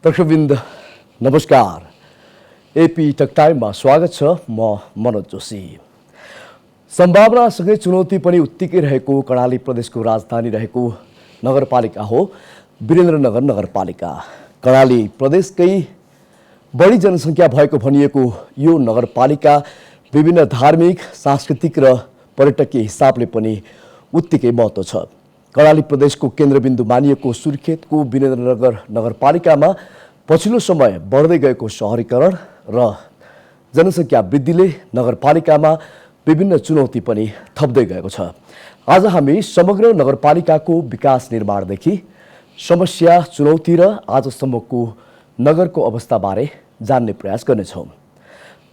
दर्शकवृन्द नमस्कार। AP talk टाइममा स्वागत छ। म मनोज जोशी। सम्भावनासँगै चुनौती पनि उत्तिकै रहेको कर्णाली प्रदेशको राजधानी रहेको नगरपालिका हो वीरेन्द्रनगर नगरपालिका। कर्णाली प्रदेशकै बढी जनसङ्ख्या भएको भनिएको यो नगरपालिका विभिन्न धार्मिक, सांस्कृतिक र पर्यटकीय हिसाबले पनि उत्तिकै महत्त्व छ। कर्णाली प्रदेशको केन्द्रबिन्दु मानिएको सुर्खेतको वीरेन्द्रनगर नगरपालिकामा पछिल्लो समय बढ्दै गएको शहरीकरण र जनसङ्ख्या वृद्धिले नगरपालिकामा विभिन्न चुनौती पनि थप्दै गएको छ। आज हामी समग्र नगरपालिकाको विकास निर्माणदेखि समस्या, चुनौती र आजसम्मको नगरको अवस्थाबारे जान्ने प्रयास गर्नेछौँ।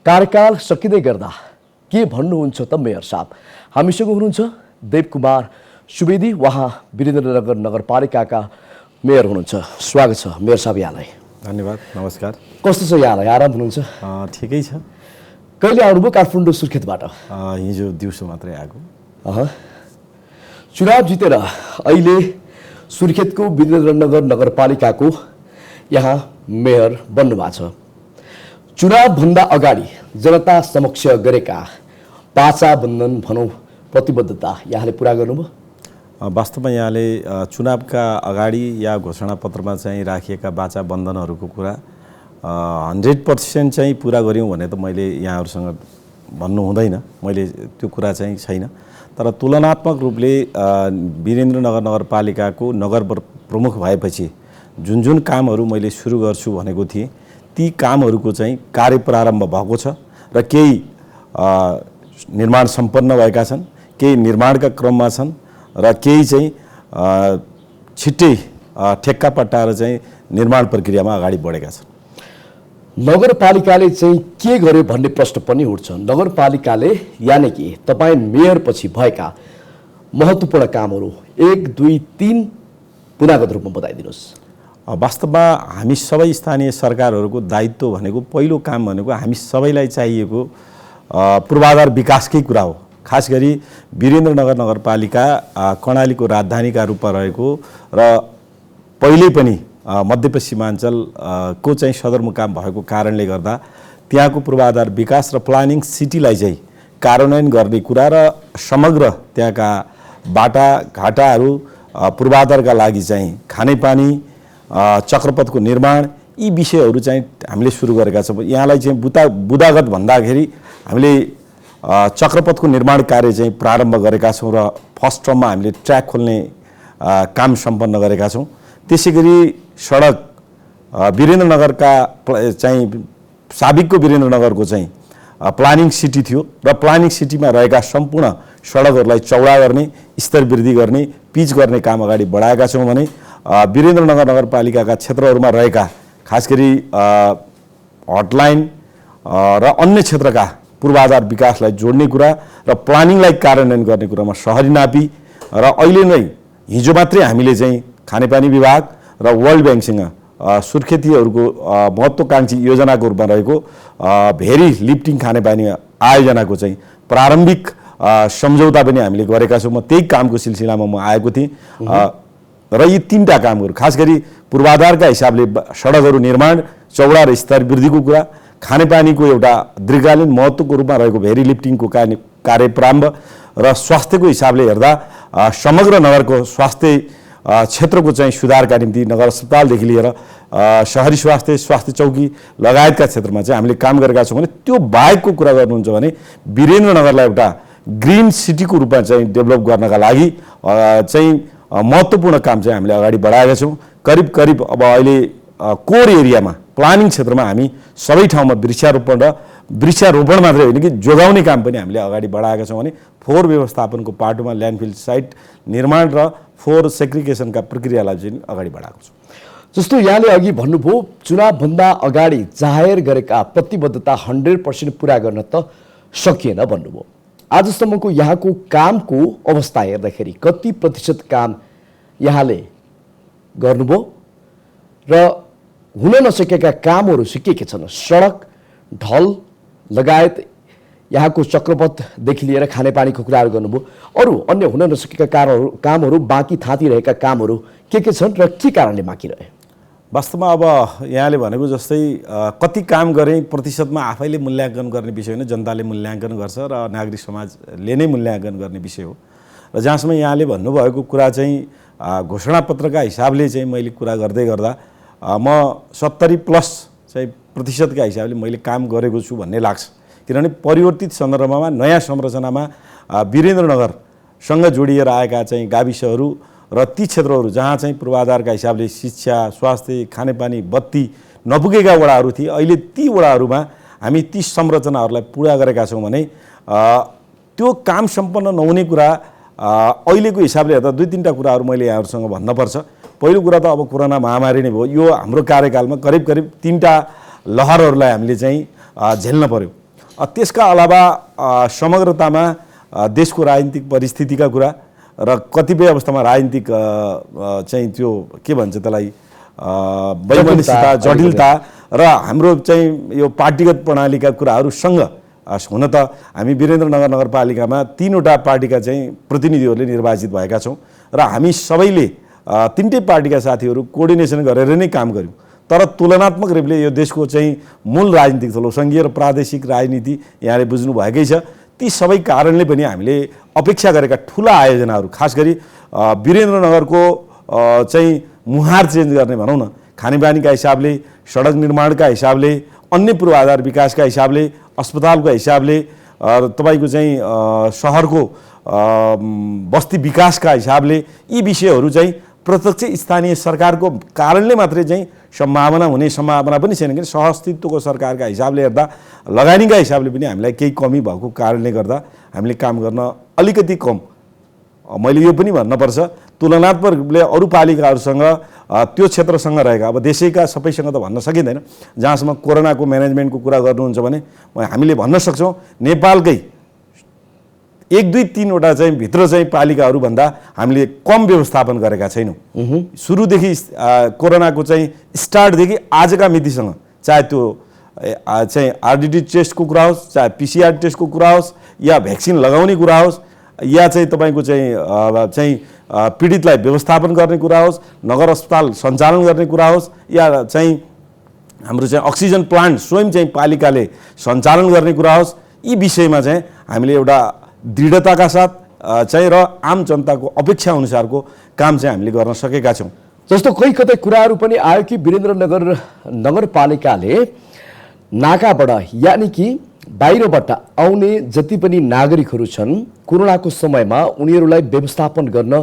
कार्यकाल सकिँदै गर्दा के भन्नुहुन्छ त मेयर साहब? हामीसँग हुनुहुन्छ देवकुमार सुवेदी, उहाँ वीरेन्द्रनगर नगरपालिकाका मेयर हुनुहुन्छ। स्वागत छ मेयर साहब यहाँलाई। धन्यवाद, नमस्कार। कस्तो छ यहाँलाई? आराम हुनुहुन्छ? ठिकै छ। कहिले आउनुभयो काठमाडौँ सुर्खेतबाट? हिजो दिउँसो मात्रै आएको। चुनाव जितेर अहिले सुर्खेतको वीरेन्द्रनगर नगरपालिकाको यहाँ मेयर बन्नुभएको छ। चुनावभन्दा अगाडि जनता समक्ष गरेका वाचा बन्धन भनौँ प्रतिबद्धता यहाँले पुरा गर्नुभयो? वास्तवमा यहाँले चुनावका अगाडि या घोषणापत्रमा चाहिँ राखिएका वाचा बन्धनहरूको कुरा 100% चाहिँ पुरा गऱ्यौँ भने त मैले यहाँहरूसँग भन्नु हुँदैन। मैले त्यो कुरा चाहिँ छैन। तर तुलनात्मक रूपले वीरेन्द्रनगर नगरपालिकाको नगर प्रमुख भएपछि जुन जुन कामहरू मैले सुरु गर्छु भनेको थिएँ ती कामहरूको चाहिँ कार्य प्रारम्भ भएको छ र केही निर्माण सम्पन्न भएका छन्, केही निर्माणका क्रममा छन् र केही चाहिँ छिट्टै ठेक्का पट्टाएर चाहिँ निर्माण प्रक्रियामा अगाडि बढेका छन्। नगरपालिकाले चाहिँ के गर्यो भन्ने प्रश्न पनि उठ्छ। नगरपालिकाले यानि कि तपाईँ मेयर पछि भएका महत्त्वपूर्ण कामहरू 1, 2, 3 पुनागत रूपमा बताइदिनुहोस्। वास्तवमा हामी सबै स्थानीय सरकारहरूको दायित्व भनेको पहिलो काम भनेको हामी सबैलाई चाहिएको पूर्वाधार विकासकै कुरा हो। खास गरी वीरेन्द्रनगर नगरपालिका कर्णालीको राजधानीका रूपमा रहेको र पहिले पनि मध्यपश्चिमाञ्चल को चाहिँ सदरमुकाम भएको कारणले गर्दा त्यहाँको पूर्वाधार विकास र प्लानिङ सिटीलाई चाहिँ कार्यान्वयन गर्ने कुरा र समग्र त्यहाँका बाटाघाटाहरू पूर्वाधारका लागि चाहिँ खानेपानी, चक्रपथको निर्माण, यी विषयहरू चाहिँ हामीले सुरु गरेका छौँ। यहाँलाई चाहिँ बुदागत भन्दाखेरि हामीले चक्रपथको निर्माण कार्य चाहिँ प्रारम्भ गरेका छौँ र फर्स्ट टर्ममा हामीले ट्र्याक खोल्ने काम सम्पन्न गरेका छौँ। त्यसै गरी सडक वीरेन्द्रनगरका चाहिँ साबिकको वीरेन्द्रनगरको चाहिँ प्लानिङ सिटी थियो र प्लानिङ सिटीमा रहेका सम्पूर्ण सडकहरूलाई चौडा गर्ने, स्तर वृद्धि गर्ने, पिच गर्ने काम अगाडि बढाएका छौँ भने वीरेन्द्रनगर नगरपालिकाका क्षेत्रहरूमा रहेका खास गरी हटलाइन र अन्य क्षेत्रका पूर्वाधार विकासलाई जोड्ने कुरा र प्लानिङलाई कार्यान्वयन गर्ने कुरामा सहरी नापी र अहिले नै हिजो मात्रै हामीले चाहिँ खानेपानी विभाग र वर्ल्ड ब्याङ्कसँग सुर्खेतीहरूको महत्त्वकाङ्क्षी योजनाको रूपमा रहेको भेरी लिफ्टिङ खानेपानी आयोजनाको चाहिँ प्रारम्भिक सम्झौता पनि हामीले गरेका छौँ। म त्यही कामको सिलसिलामा म आएको थिएँ र यी 3टा कामहरू खास गरी पूर्वाधारका हिसाबले सडकहरू निर्माण, चौडा र स्तर वृद्धिको कुरा, खानेपानीको एउटा दीर्घकालीन महत्त्वको रूपमा रहेको भेरी लिफ्टिङको कार्य प्रारम्भ र स्वास्थ्यको हिसाबले हेर्दा समग्र नगरको स्वास्थ्य क्षेत्रको चाहिँ सुधारका निम्ति नगर अस्पतालदेखि लिएर सहरी स्वास्थ्य चौकी लगायतका क्षेत्रमा चाहिँ हामीले काम गरेका छौँ भने त्यो बाहेकको कुरा गर्नुहुन्छ भने वीरेन्द्रनगरलाई एउटा ग्रिन सिटीको रूपमा चाहिँ डेभलप गर्नका लागि चाहिँ महत्त्वपूर्ण काम चाहिँ हामीले अगाडि बढाएका छौँ। करिब अब अहिले कोर एरियामा प्लानिङ क्षेत्रमा हामी सबै ठाउँमा वृक्षारोपण मात्रै होइन कि जोगाउने काम पनि हामीले अगाडि बढाएका छौँ भने फोहोर व्यवस्थापनको पाटोमा ल्यान्डफिल साइट निर्माण र फोहोर सेग्रिगेसनका प्रक्रियालाई चाहिँ अगाडि बढाएको छौँ। जस्तो यहाँले अघि भन्नुभयो चुनावभन्दा अगाडि जाहेर गरेका प्रतिबद्धता 100% पुरा गर्न त सकिएन भन्नुभयो। आजसम्मको यहाँको कामको अवस्था हेर्दाखेरि कति प्रतिशत काम यहाँले गर्नुभयो र हुन नसकेका कामहरू के के छन्? सडक, ढल लगायत यहाँको चक्रपथदेखि लिएर खानेपानीको कुराहरू गर्नुभयो। अरू अन्य हुन नसकेका कामहरू बाँकी थाँती रहेका कामहरू के छन् र के कारणले बाँकी रहे? वास्तवमा अब यहाँले भनेको जस्तै कति काम गरे प्रतिशतमा आफैले मूल्याङ्कन गर्ने विषय होइन, जनताले मूल्याङ्कन गर्छ र नागरिक समाजले नै मूल्याङ्कन गर्ने विषय हो। र जहाँसम्म यहाँले भन्नुभएको कुरा चाहिँ घोषणापत्रका हिसाबले चाहिँ मैले कुरा गर्दै गर्दा म 70+ चाहिँ प्रतिशतका हिसाबले मैले काम गरेको छु भन्ने लाग्छ। किनभने परिवर्तित सन्दर्भमा नयाँ संरचनामा वीरेन्द्रनगरसँग जोडिएर आएका चाहिँ गाविसहरू र ती क्षेत्रहरू जहाँ चाहिँ पूर्वाधारका हिसाबले शिक्षा, स्वास्थ्य, खानेपानी, बत्ती नपुगेका वडाहरू थिए, अहिले ती वडाहरूमा हामी ती संरचनाहरूलाई पुरा गरेका छौँ भने त्यो काम सम्पन्न नहुने कुरा अहिलेको हिसाबले हेर्दा 2-3टा कुराहरू मैले यहाँहरूसँग भन्नुपर्छ। पहिलो कुरा त अब कोरोना महामारी नै भयो। यो हाम्रो कार्यकालमा करिब 3टा लहरहरूलाई हामीले चाहिँ झेल्न पर्यो। त्यसका अलावा समग्रतामा देशको राजनीतिक परिस्थितिका कुरा र कतिपय अवस्थामा राजनीतिक चाहिँ त्यो के भन्छ त्यसलाई वैमनस्यता, जटिलता र हाम्रो चाहिँ यो पार्टीगत प्रणालीका कुराहरूसँग हुन त हामी वीरेन्द्रनगर नगरपालिकामा 3वटा पार्टीका चाहिँ प्रतिनिधिहरूले निर्वाचित भएका छौँ र हामी सबैले 3टै पार्टीका साथीहरू कोअर्डिनेसन गरेर नै काम गर्यौँ। तर तुलनात्मक रूपले यो देशको चाहिँ मूल राजनीतिक थलो सङ्घीय र प्रादेशिक राजनीति यहाँले बुझ्नु भएकै छ। ती सबै कारणले पनि हामीले अपेक्षा गरेका ठुला आयोजनाहरू, खास गरी वीरेन्द्रनगरको चाहिँ मुहार चेन्ज गर्ने भनौँ न, खानेपानीका हिसाबले, सडक निर्माणका हिसाबले, अन्य पूर्वाधार विकासका हिसाबले, अस्पतालको हिसाबले, तपाईँको चाहिँ सहरको बस्ती विकासका हिसाबले यी विषयहरू चाहिँ प्रत्यक्ष स्थानीय सरकारको कारणले मात्रै चाहिँ सम्भावना हुने सम्भावना पनि छैन। कि सहअस्तित्वको सरकारका हिसाबले हेर्दा, लगानीका हिसाबले पनि हामीलाई केही कमी भएको कारणले गर्दा हामीले काम गर्न अलिकति कम, मैले यो पनि भन्नुपर्छ, तुलनात्मक रूपले अरू पालिकाहरूसँग त्यो क्षेत्रसँग रहेका, अब देशैका सबैसँग त भन्न सकिँदैन, जहाँसम्म कोरोनाको म्यानेजमेन्टको कुरा गर्नुहुन्छ भने हामीले भन्न सक्छौँ नेपालकै 1-2-3वटा चाहिँ भित्र चाहिँ पालिकाहरूभन्दा हामीले कम व्यवस्थापन गरेका छैनौँ। सुरुदेखि कोरोनाको चाहिँ स्टार्टदेखि आजका मितिसँग, चाहे त्यो चाहिँ आरडिटी टेस्टको कुरा होस्, चाहे पिसिआर टेस्टको कुरा होस्, या भ्याक्सिन लगाउने कुरा होस्, या चाहिँ तपाईँको चाहिँ पीडितलाई व्यवस्थापन गर्ने कुरा होस्, नगर अस्पताल सञ्चालन गर्ने कुरा होस्, या चाहिँ हाम्रो चाहिँ अक्सिजन प्लान्ट स्वयं चाहिँ पालिकाले सञ्चालन गर्ने कुरा होस्, यी विषयमा चाहिँ हामीले एउटा दृढताका साथ चाहिँ र आम जनताको अपेक्षा अनुसारको काम चाहिँ हामीले गर्न सकेका छौँ। जस्तो कोही कतै कुराहरू पनि आयो कि वीरेन्द्रनगर नगरपालिकाले नाकाबाट, यानि कि बाहिरबाट आउने जति पनि नागरिकहरू छन्, कोरोनाको समयमा उनीहरूलाई व्यवस्थापन गर्न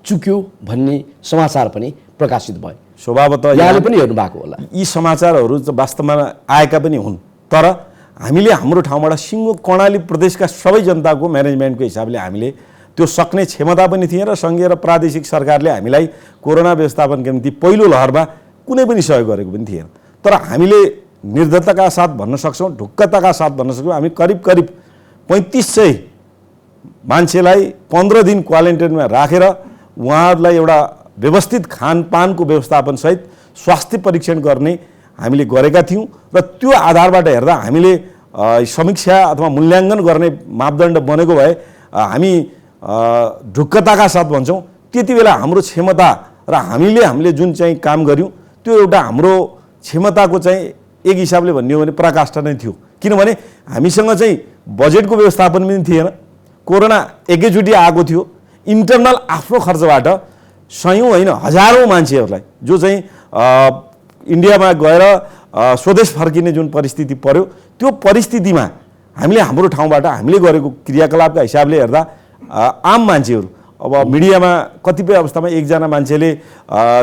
चुक्यो भन्ने समाचार पनि प्रकाशित भयो। स्वभावतः यहाँले पनि हेर्नु भएको होला। यी समाचारहरू वास्तवमा आएका पनि हुन्, तर हामीले हाम्रो ठाउँबाट सिङ्गो कर्णाली प्रदेशका सबै जनताको म्यानेजमेन्टको हिसाबले हामीले त्यो सक्ने क्षमता पनि थिएन र सङ्घीय र प्रादेशिक सरकारले हामीलाई कोरोना व्यवस्थापनका निम्ति पहिलो लहरमा कुनै पनि सहयोग गरेको पनि थिएन। तर हामीले निर्धक्कका साथ भन्न सक्छौँ, ढुक्कताका साथ भन्न सक्छौँ, हामी करिब 3500 मान्छेलाई 15 दिन क्वारेन्टाइनमा राखेर उहाँहरूलाई एउटा व्यवस्थित खानपानको व्यवस्थापनसहित स्वास्थ्य परीक्षण गर्ने हामीले गरेका थियौँ। र त्यो आधारबाट हेर्दा हामीले समीक्षा अथवा मूल्याङ्कन गर्ने मापदण्ड बनेको भए हामी ढुक्कताका साथ भन्छौँ, त्यति बेला हाम्रो क्षमता र हामीले जुन चाहिँ काम गऱ्यौँ त्यो एउटा हाम्रो क्षमताको चाहिँ एक हिसाबले भन्ने हो भने पराकाष्ठा नै थियो। किनभने हामीसँग चाहिँ बजेटको व्यवस्थापन पनि थिएन, कोरोना एकैचोटि आएको थियो, इन्टरनल आफ्नो खर्चबाट सयौँ होइन हजारौँ मान्छेहरूलाई जो चाहिँ इन्डियामा गएर स्वदेश फर्किने जुन परिस्थिति पर्यो, त्यो परिस्थितिमा हामीले हाम्रो ठाउँबाट हामीले गरेको क्रियाकलापका हिसाबले हेर्दा आम मान्छेहरू, अब मिडियामा कतिपय अवस्थामा एकजना मान्छेले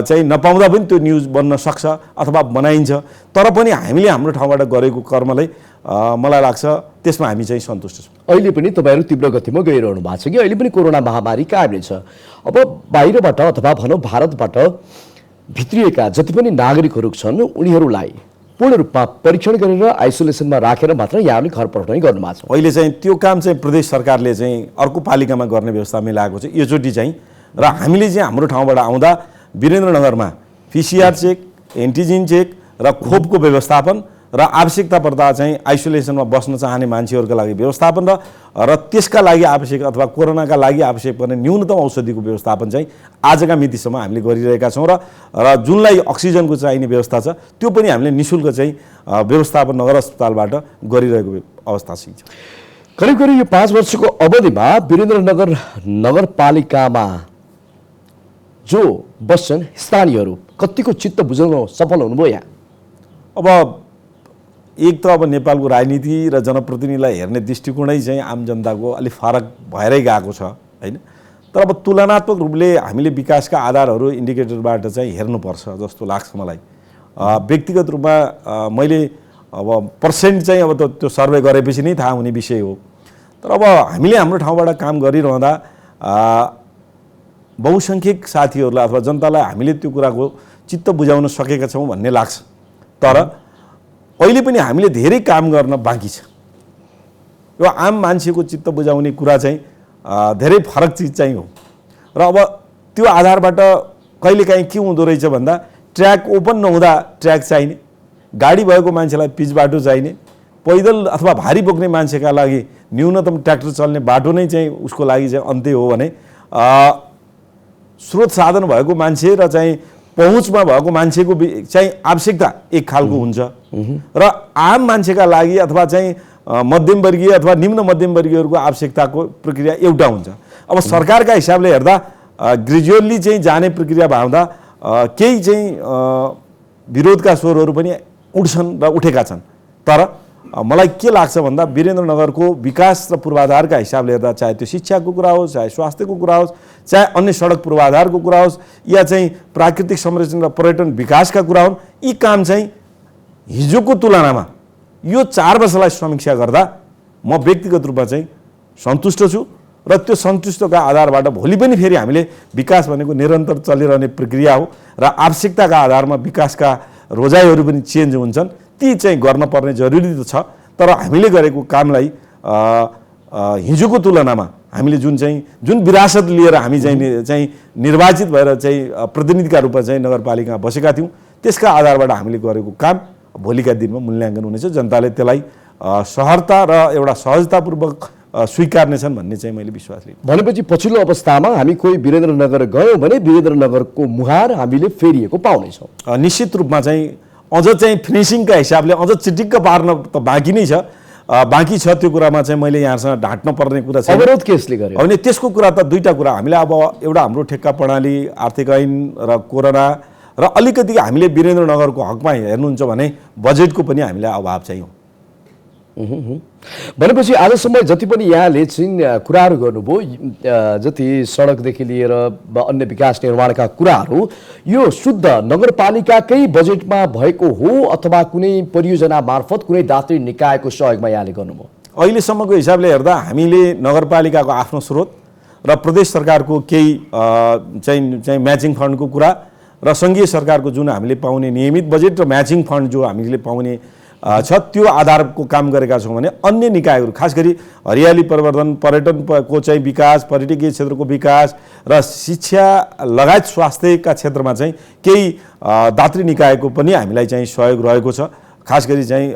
चाहिँ नपाउँदा पनि त्यो न्युज बन्न सक्छ अथवा बनाइन्छ, तर पनि हामीले हाम्रो ठाउँबाट गरेको कर्मलाई मलाई लाग्छ त्यसमा हामी चाहिँ सन्तुष्ट छौँ। अहिले पनि तपाईँहरू तीव्र गतिमा गइरहनु भएको छ कि अहिले पनि कोरोना महामारी कायम नै छ। अब बाहिरबाट अथवा भनौँ भारतबाट भित्रिएका जति पनि नागरिकहरू छन् उनीहरूलाई पूर्ण रूपमा परीक्षण गरेर आइसोलेसनमा राखेर मात्र यहाँले घर पठाउने गर्नुभएको छ। अहिले चाहिँ त्यो काम चाहिँ प्रदेश सरकारले चाहिँ अर्को पालिकामा गर्ने व्यवस्था मिलाएको छ योचोटि चाहिँ। र हामीले चाहिँ हाम्रो ठाउँबाट आउँदा वीरेन्द्रनगरमा पिसिआर चेक, एन्टिजेन चेक र खोपको व्यवस्थापन र आवश्यकता पर्दा चाहिँ आइसोलेसनमा बस्न चाहने मान्छेहरूका लागि व्यवस्थापन र त्यसका लागि आवश्यक अथवा कोरोनाका लागि आवश्यक पर्ने न्यूनतम औषधिको व्यवस्थापन चाहिँ आजका मितिसम्म हामीले गरिरहेका छौँ र जुनलाई अक्सिजनको चाहिने व्यवस्था छ त्यो पनि हामीले निःशुल्क चाहिँ व्यवस्थापन नगर अस्पतालबाट गरिरहेको अवस्था छ। करिब करिब यो 5 वर्षको अवधिमा वीरेन्द्रनगर नगरपालिकामा जो बस्छन् स्थानीयहरू कतिको चित्त बुझाउन सफल हुनुभयो यहाँ? अब एक त अब नेपालको राजनीति र जनप्रतिनिधिलाई हेर्ने दृष्टिकोणै चाहिँ आम जनताको अलिक फरक भएरै गएको छ हैन। तर अब तुलनात्मक रूपले हामीले विकासका आधारहरू इन्डिकेटरबाट चाहिँ हेर्नुपर्छ जस्तो लाग्छ मलाई। व्यक्तिगत रूपमा मैले अब पर्सेन्ट चाहिँ अब त्यो सर्वे गरेपछि नै थाहा हुने विषय हो। तर अब हामीले हाम्रो ठाउँबाट काम गरिरहँदा बहुसङ्ख्यक साथीहरूलाई अथवा जनतालाई हामीले त्यो कुराको चित्त बुझाउन सकेका छौँ भन्ने लाग्छ। तर अहिले पनि हामीले धेरै काम गर्न बाँकी छ। यो आम मान्छेको चित्त बुझाउने कुरा चाहिँ धेरै फरक चिज चाहिँ हो। र अब त्यो आधारबाट कहिलेकाहीँ के हुँदो रहेछ भन्दा ट्र्याक ओपन नहुँदा ट्र्याक चाहिने, गाडी भएको मान्छेलाई पिच बाटो चाहिने, पैदल अथवा भारी बोक्ने मान्छेका लागि न्यूनतम ट्र्याक्टर चल्ने बाटो नै चाहिँ उसको लागि चाहिँ अन्त्य हो भने स्रोत साधन भएको मान्छे र चाहिँ पहुँचमा भएको मान्छेको चाहिँ आवश्यकता एक खालको हुन्छ र आम मान्छेका लागि अथवा चाहिँ मध्यमवर्गीय अथवा निम्न मध्यमवर्गीयहरूको आवश्यकताको प्रक्रिया एउटा हुन्छ। अब सरकारका हिसाबले हेर्दा ग्रेजुअली चाहिँ जाने प्रक्रिया भाउँदा केही चाहिँ विरोधका स्वरहरू पनि उठ्छन् र उठेका छन्। तर मलाई के लाग्छ भन्दा वीरेन्द्रनगरको विकास र पूर्वाधारका हिसाबले हेर्दा चाहे त्यो शिक्षाको कुरा होस्, चाहे स्वास्थ्यको कुरा होस्, चाहे अन्य सडक पूर्वाधारको कुरा होस् या चाहिँ प्राकृतिक संरक्षण र पर्यटन विकासका कुरा हुन्, यी काम चाहिँ हिजोको तुलनामा यो 4 वर्षलाई समीक्षा गर्दा म व्यक्तिगत रूपमा चाहिँ सन्तुष्ट छु र त्यो सन्तुष्टका आधारबाट भोलि पनि फेरि हामीले विकास भनेको निरन्तर चलिरहने प्रक्रिया हो र आवश्यकताका आधारमा विकासका रोजाइहरू पनि चेन्ज हुन्छन्। ती चाहिँ गर्न पर्ने जरुरी त छ। तर हामीले गरेको कामलाई हिजोको तुलनामा हामीले जुन विरासत लिएर हामी चाहिँ निर्वाचित भएर चाहिँ प्रतिनिधिका रूपमा चाहिँ नगरपालिकामा बसेका थियौँ त्यसका आधारबाट हामीले गरेको काम भोलिका दिनमा मूल्याङ्कन हुनेछ। जनताले त्यसलाई सहरता र एउटा सहजतापूर्वक स्वीकार्नेछन् भन्ने चाहिँ मैले विश्वास लिएँ। भनेपछि पछिल्लो अवस्थामा हामी कोही वीरेन्द्रनगर गयौँ भने वीरेन्द्रनगरको मुहार हामीले फेरिएको पाउनेछौँ। निश्चित रूपमा चाहिँ अझ चाहिँ फिनिसिङका हिसाबले अझ चिटिक्क पार्न त बाँकी नै छ। बाँकी छ त्यो कुरामा चाहिँ मैले यहाँसँग ढाँट्न पर्ने कुरा छ। अवरोध केसले गर्यो अनि त्यसको कुरा त दुईटा कुरा हामीले अब एउटा हाम्रो ठेक्का प्रणाली, आर्थिक ऐन र कोरोना र अलिकति हामीले वीरेन्द्रनगरको हकमा हेर्नुहुन्छ भने बजेटको पनि हामीलाई अभाव चाहिँ हो। भनेपछि आजसम्म जति पनि यहाँले चाहिँ कुराहरू गर्नुभयो, जति सडकदेखि लिएर अन्य विकास निर्माणका कुराहरू यो शुद्ध नगरपालिकाकै बजेटमा भएको हो अथवा कुनै परियोजना मार्फत कुनै दात्री निकायको सहयोगमा यहाँले गर्नुभयो? अहिलेसम्मको हिसाबले हेर्दा हामीले नगरपालिकाको आफ्नो स्रोत र प्रदेश सरकारको केही चाहिँ म्याचिङ फन्डको कुरा र सङ्घीय सरकारको जुन हामीले पाउने नियमित बजेट र म्याचिङ फन्ड जो हामीले पाउने छ त्यो आधारको काम गरेका छौँ भने अन्य निकायहरू खास गरी हरियाली प्रवर्धन, पर्यटनको चाहिँ विकास, पर्यटकीय क्षेत्रको विकास र शिक्षा लगायत स्वास्थ्यका क्षेत्रमा चाहिँ केही दात्री निकायको पनि हामीलाई चाहिँ सहयोग रहेको छ। खास गरी चाहिँ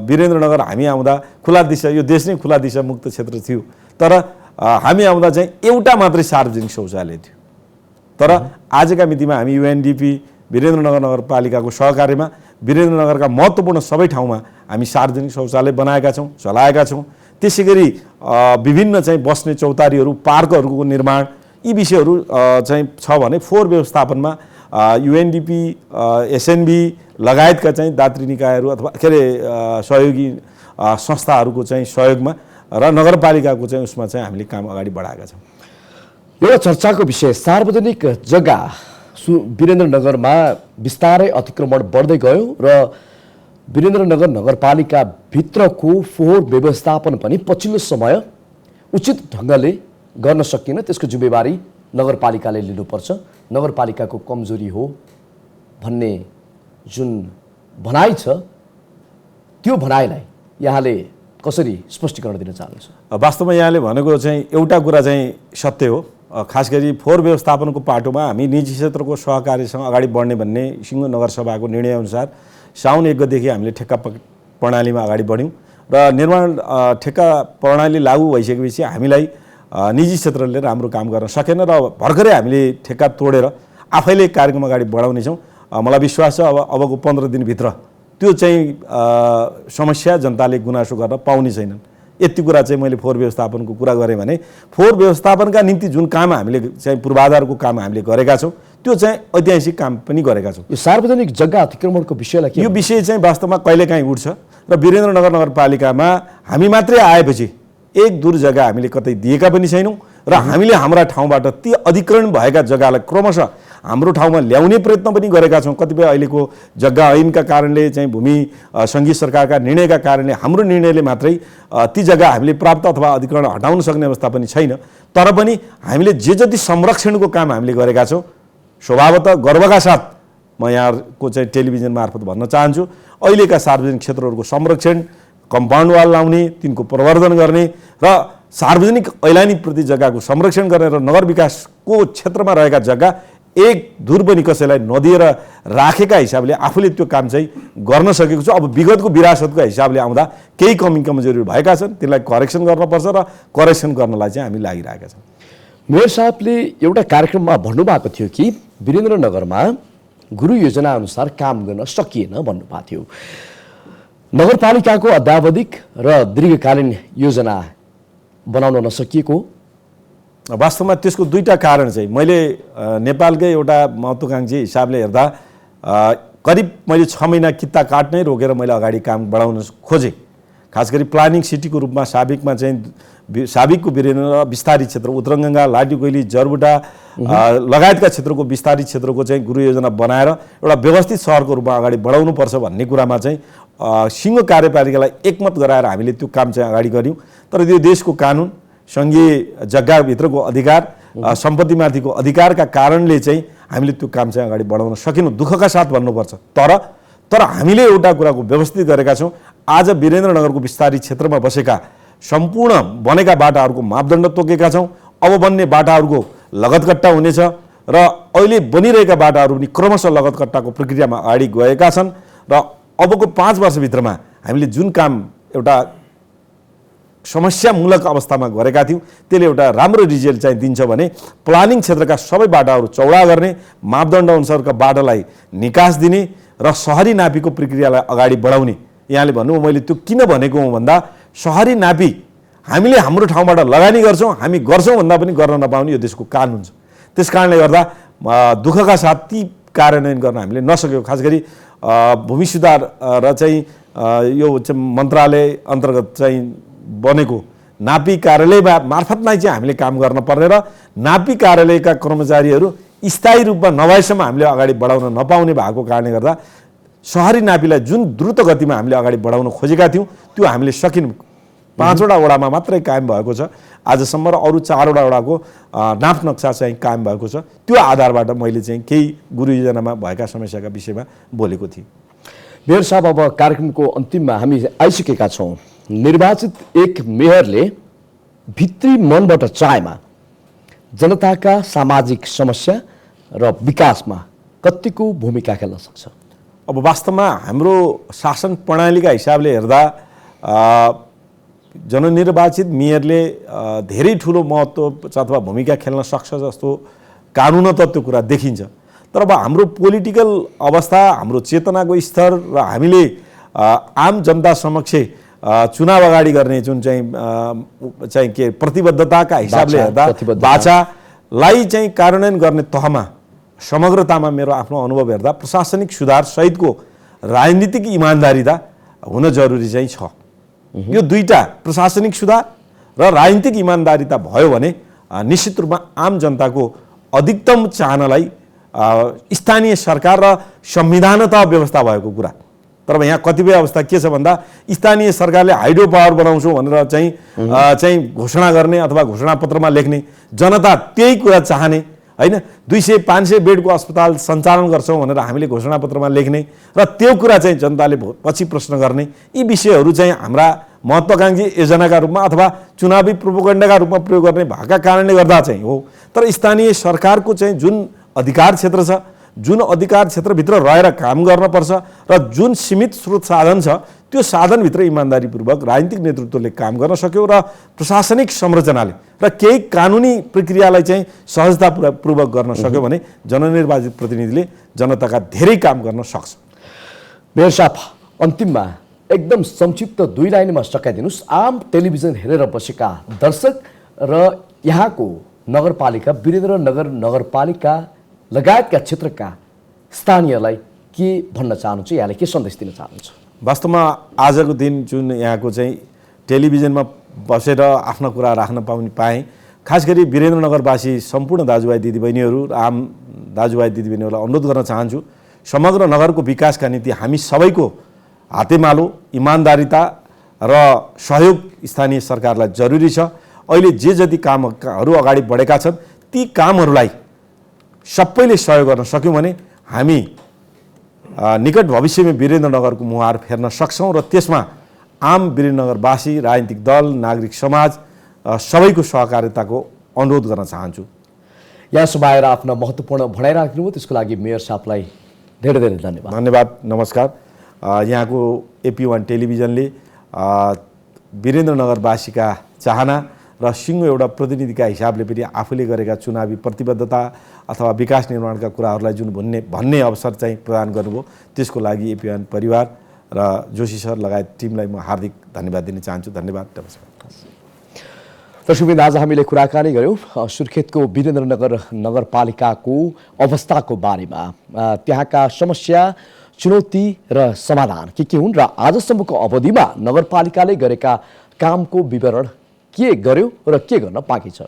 वीरेन्द्रनगर हामी आउँदा खुला दिशा, यो देश नै खुला दिशा मुक्त क्षेत्र थियो, तर हामी आउँदा चाहिँ एउटा मात्रै सार्वजनिक शौचालय थियो। तर आजका मितिमा हामी युएनडिपी वीरेन्द्रनगर नगरपालिकाको सहकार्यमा वीरेन्द्रनगरका महत्त्वपूर्ण सबै ठाउँमा हामी सार्वजनिक शौचालय बनाएका छौँ, चलाएका छौँ। त्यसै गरी विभिन्न चाहिँ बस्ने चौतारीहरू, पार्कहरूको निर्माण, यी विषयहरू चाहिँ छ भने फोहोर व्यवस्थापनमा युएनडिपी, एसएनबी लगायतका चाहिँ दात्री निकायहरू अथवा के अरे सहयोगी संस्थाहरूको चाहिँ सहयोगमा र नगरपालिकाको चाहिँ उसमा चाहिँ हामीले काम अगाडि बढाएका छौँ। एउटा चर्चाको विषय सार्वजनिक जग्गा वीरेन्द्रनगरमा बिस्तारै अतिक्रमण बढ्दै गयो र वीरेन्द्रनगर नगरपालिका भित्रको फोहोर व्यवस्थापन पनि पछिल्लो समय उचित ढङ्गले गर्न सकिएन। त्यसको जिम्मेवारी नगरपालिकाले लिनुपर्छ, नगरपालिकाको कमजोरी हो भन्ने जुन भनाइ छ त्यो भनाइलाई यहाँले कसरी स्पष्टीकरण दिन चाहनुहुन्छ? वास्तवमा यहाँले भनेको चाहिँ एउटा कुरा चाहिँ सत्य हो। खास गरी फोहोर व्यवस्थापनको पाटोमा हामी निजी क्षेत्रको सहकार्यसँग अगाडि बढ्ने भन्ने सिङ्गो नगरसभाको निर्णयअनुसार साउन 1 गतेदेखि हामीले ठेक्का प्रणालीमा अगाडि बढ्यौँ र निर्माण ठेक्का प्रणाली लागू भइसकेपछि हामीलाई निजी क्षेत्रले राम्रो काम गर्न सकेन र भर्खरै हामीले ठेक्का तोडेर आफैले कार्यक्रम अगाडि बढाउनेछौँ। मलाई विश्वास छ अबको 15 दिनभित्र त्यो चाहिँ समस्या जनताले गुनासो गर्न पाउने छैनन्। यति कुरा चाहिँ मैले फोहोर व्यवस्थापनको कुरा गरेँ भने फोहोर व्यवस्थापनका निम्ति जुन काम हामीले चाहिँ पूर्वाधारको काम हामीले गरेका छौँ त्यो चाहिँ ऐतिहासिक काम पनि गरेका छौँ। यो सार्वजनिक जग्गा अतिक्रमणको विषयलाई के यो विषय चाहिँ वास्तवमा कहिलेकाहीँ उठ्छ र वीरेन्द्रनगर नगरपालिकामा हामी मात्रै आएपछि एक दूर जग्गा हामीले कतै दिएका पनि छैनौँ र हामीले हाम्रा ठाउँबाट ती अधिग्रहण भएका जग्गालाई क्रमशः हाम्रो ठाउँमा ल्याउने प्रयत्न पनि गरेका छौँ। कतिपय अहिलेको जग्गा ऐनका कारणले चाहिँ भूमि सङ्घीय सरकारका निर्णयका कारणले हाम्रो निर्णयले मात्रै ती जग्गा हामीले प्राप्त अथवा अधिग्रहण हटाउन सक्ने अवस्था पनि छैन। तर पनि हामीले जे जति संरक्षणको काम हामीले गरेका छौँ स्वभावतः गर्वका साथ म यहाँको चाहिँ टेलिभिजन मार्फत भन्न चाहन्छु अहिलेका सार्वजनिक क्षेत्रहरूको संरक्षण कम्पाउन्ड वाल लाउने तिनको प्रवर्धन गर्ने र सार्वजनिक ऐलानीप्रति जग्गाको संरक्षण गर्ने र नगर विकासको क्षेत्रमा रहेका जग्गा एक धुर पनि कसैलाई नदिएर राखेका हिसाबले आफूले त्यो काम चाहिँ गर्न सकेको छु। अब विगतको विरासतको हिसाबले आउँदा केही कमी कमजोरी भएका छन् तिनलाई करेक्सन गर्नुपर्छ र करेक्सन गर्नलाई चाहिँ हामी लागिरहेका छौँ। मेयर साहबले एउटा कार्यक्रममा भन्नुभएको थियो कि वीरेन्द्रनगरमा गुरु योजना अनुसार काम गर्न सकिएन भन्नुभएको थियो। नगरपालिकाको अद्यावधिक र दीर्घकालीन योजना बनाउन नसकिएको वास्तवमा त्यसको दुईटा कारण चाहिँ मैले नेपालकै एउटा महत्त्वाकांक्षी हिसाबले हेर्दा करिब मैले 6 महिना किता काट्नै रोकेर मैले अगाडि काम बढाउन खोजेँ। खास गरी प्लानिङ सिटीको रूपमा साबिकमा चाहिँ साबिकको वीरेन्द्र विस्तारित क्षेत्र उत्तरगङ्गा लाटीकोइली जरबुटा लगायतका क्षेत्रको विस्तारित क्षेत्रको चाहिँ गुरु योजना बनाएर एउटा व्यवस्थित सहरको रूपमा अगाडि बढाउनुपर्छ भन्ने कुरामा चाहिँ सिङ्गो कार्यपालिकालाई एकमत गराएर हामीले त्यो काम चाहिँ अगाडि गऱ्यौँ। तर यो देशको कानुन सङ्घीय जग्गाभित्रको अधिकार सम्पत्तिमाथिको अधिकारका कारणले चाहिँ हामीले त्यो काम चाहिँ अगाडि बढाउन सकेनौँ दुःखका साथ भन्नुपर्छ। तर हामीले एउटा कुराको व्यवस्थित गरेका छौँ। आज वीरेन्द्रनगरको विस्तारित क्षेत्रमा बसेका सम्पूर्ण बनेका बाटाहरूको मापदण्ड तोकेका छौँ। अब बन्ने बाटाहरूको लगतकट्टा हुनेछ र अहिले बनिरहेका बाटाहरू पनि क्रमशः लगतकट्टाको प्रक्रियामा अगाडि गएका छन् र अबको 5 वर्षभित्रमा हामीले जुन काम एउटा समस्यामूलक अवस्थामा गरेका थियौँ त्यसले एउटा राम्रो रिजल्ट चाहिँ दिन्छ भने प्लानिङ क्षेत्रका सबै बाटाहरू चौडा गर्ने मापदण्ड अनुसारका बाटालाई निकास दिने र सहरी नापीको प्रक्रियालाई अगाडि बढाउने। यहाँले भन्नु मैले त्यो किन भनेको हुँ भन्दा सहरी नापी हामीले हाम्रो ठाउँबाट लगानी गर्छौँ हामी गर्छौँ भन्दा पनि गर्न नपाउने यो देशको कानुन छ। त्यस कारणले गर्दा दुःखका साथ ती कार्यान्वयन गर्न हामीले नसकेको खास गरी भूमि सुधार र चाहिँ यो मन्त्रालय अन्तर्गत चाहिँ बनेको नापी कार्यालय मार्फत नै चाहिँ हामीले काम गर्न पर्ने र नापी कार्यालयका कर्मचारीहरू स्थायी रूपमा नभएसम्म हामीले अगाडि बढाउन नपाउने भएको कारणले गर्दा सहरी नापीलाई जुन द्रुत गतिमा हामीले अगाडि बढाउन खोजेका थियौँ त्यो हामीले सकिनौँ। 5वटा वडामा मात्रै कायम भएको छ। आजसम्म र अरू 4वटा वडाको नाप नक्सा चाहिँ कायम भएको छ। त्यो आधारबाट मैले चाहिँ केही गुरु योजनामा भएका समस्याका विषयमा बोलेको थिएँ। मेयर साहब अब कार्यक्रमको अन्तिममा हामी आइसकेका छौँ। निर्वाचित एक मेयरले भित्री मनबाट चाहेमा जनताका सामाजिक समस्या र विकासमा कतिको भूमिका खेल्न सक्छ? अब वास्तवमा हाम्रो शासन प्रणालीका हिसाबले हेर्दा जननिर्वाचित मेयरले धेरै ठुलो महत्त्व अथवा भूमिका खेल्न सक्छ जस्तो कानुनत त्यो कुरा देखिन्छ। तर अब हाम्रो पोलिटिकल अवस्था हाम्रो चेतनाको स्तर र हामीले आम जनता समक्ष चुनाव अगाडि गर्ने जुन चाहिँ के प्रतिबद्धताका हिसाबले हेर्दा बाचालाई चाहिँ कार्यान्वयन गर्ने तहमा समग्रतामा मेरो आफ्नो अनुभव हेर्दा प्रशासनिक सुधार सहितको राजनीतिक इमान्दारिता हुन जरुरी चाहिँ छ। यो दुईटा प्रशासनिक सुधार र राजनीतिक इमान्दारिता भयो भने निश्चित रूपमा आम जनताको अधिकतम चाहनालाई स्थानीय सरकार र संविधानतः व्यवस्था भएको कुरा। तर यहाँ कतिपय अवस्था के छ भन्दा स्थानीय सरकारले हाइड्रो पावर बनाउँछौँ भनेर चाहिँ घोषणा गर्ने अथवा घोषणापत्रमा लेख्ने जनता त्यही कुरा चाहने हैन 200-500 बेडको अस्पताल सञ्चालन गर्छौँ भनेर हामीले घोषणापत्रमा लेख्ने र त्यो कुरा चाहिँ जनताले पछि प्रश्न गर्ने यी विषयहरू चाहिँ हाम्रा महत्त्वाकांक्षी योजनाका रूपमा अथवा चुनावी प्रोपोगन्डाका रूपमा प्रयोग गर्ने भएका कारणले गर्दा चाहिँ हो। तर स्थानीय सरकारको चाहिँ जुन अधिकार क्षेत्र छ जुन अधिकार क्षेत्रभित्र रहेर काम गर्नुपर्छ र जुन सीमित स्रोत साधन छ त्यो साधनभित्र इमान्दारीपूर्वक राजनीतिक नेतृत्वले काम गर्न सक्यो र प्रशासनिक संरचनाले र केही कानुनी प्रक्रियालाई चाहिँ सहजतापूर्वक गर्न सक्यो भने जननिर्वाचित प्रतिनिधिले जनताका धेरै काम गर्न सक्छ। मेयर साहब, अन्तिममा एकदम संक्षिप्त 2 लाइनमा सकाइदिनुहोस्। आम टेलिभिजन हेरेर बसेका दर्शक र यहाँको नगरपालिका वीरेन्द्रनगर नगरपालिका लगायतका क्षेत्रका स्थानीयलाई के भन्न चाहनुहुन्छ, यहाँले के सन्देश दिन चाहनुहुन्छ? वास्तवमा आजको दिन जुन यहाँको चाहिँ टेलिभिजनमा बसेर आफ्ना कुरा राख्न पाएँ, खास गरी वीरेन्द्रनगरवासी सम्पूर्ण दाजुभाइ दिदीबहिनीहरू र आम दाजुभाइ दिदीबहिनीहरूलाई अनुरोध गर्न चाहन्छु, समग्र नगरको विकासका निम्ति हामी सबैको हातेमालो, इमान्दारिता र सहयोग स्थानीय सरकारलाई जरुरी छ। अहिले जे जति कामहरू अगाडि बढेका छन् ती कामहरूलाई सबैले सहयोग गर्न सक्यौँ भने हामी निकट भविष्यमा वीरेन्द्रनगरको मुहार फेर्न सक्छौँ र त्यसमा आम वीरेन्द्रनगरवासी, राजनीतिक दल, नागरिक समाज सबैको सहकारिताको अनुरोध गर्न चाहन्छु। यहाँ समाएर आफ्ना महत्त्वपूर्ण भनाइ राख्नुभयो, त्यसको लागि मेयर साहबलाई धेरै धेरै धन्यवाद। धन्यवाद, नमस्कार। यहाँको AP1 टेलिभिजनले वीरेन्द्रनगरवासीका चाहना र सिङ्गो एउटा प्रतिनिधिका हिसाबले पनि आफूले गरेका चुनावी प्रतिबद्धता अथवा विकास निर्माणका कुराहरूलाई जुन भन्ने अवसर चाहिँ प्रदान गर्नुभयो, त्यसको लागि AP1 परिवार र जोशी सर लगायत टिमलाई म हार्दिक धन्यवाद दिन चाहन्छु। धन्यवाद, नमस्कार। दर्शकवृन्द, आज हामीले कुराकानी गऱ्यौँ सुर्खेतको वीरेन्द्रनगर नगरपालिकाको अवस्थाको बारेमा, त्यहाँका समस्या, चुनौती र समाधान के हुन् र आजसम्मको अवधिमा नगरपालिकाले गरेका कामको विवरण के गर्यो र के गर्न बाँकी छ,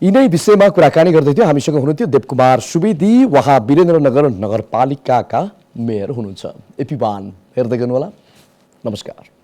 यिनै विषयमा कुराकानी गर्दै थियो। हामीसँग हुनुहुन्थ्यो देवकुमार सुवेदी, उहाँ वीरेन्द्रनगर नगरपालिकाका मेयर हुनुहुन्छ। AP1 हेर्दै गर्नुहोला। नमस्कार।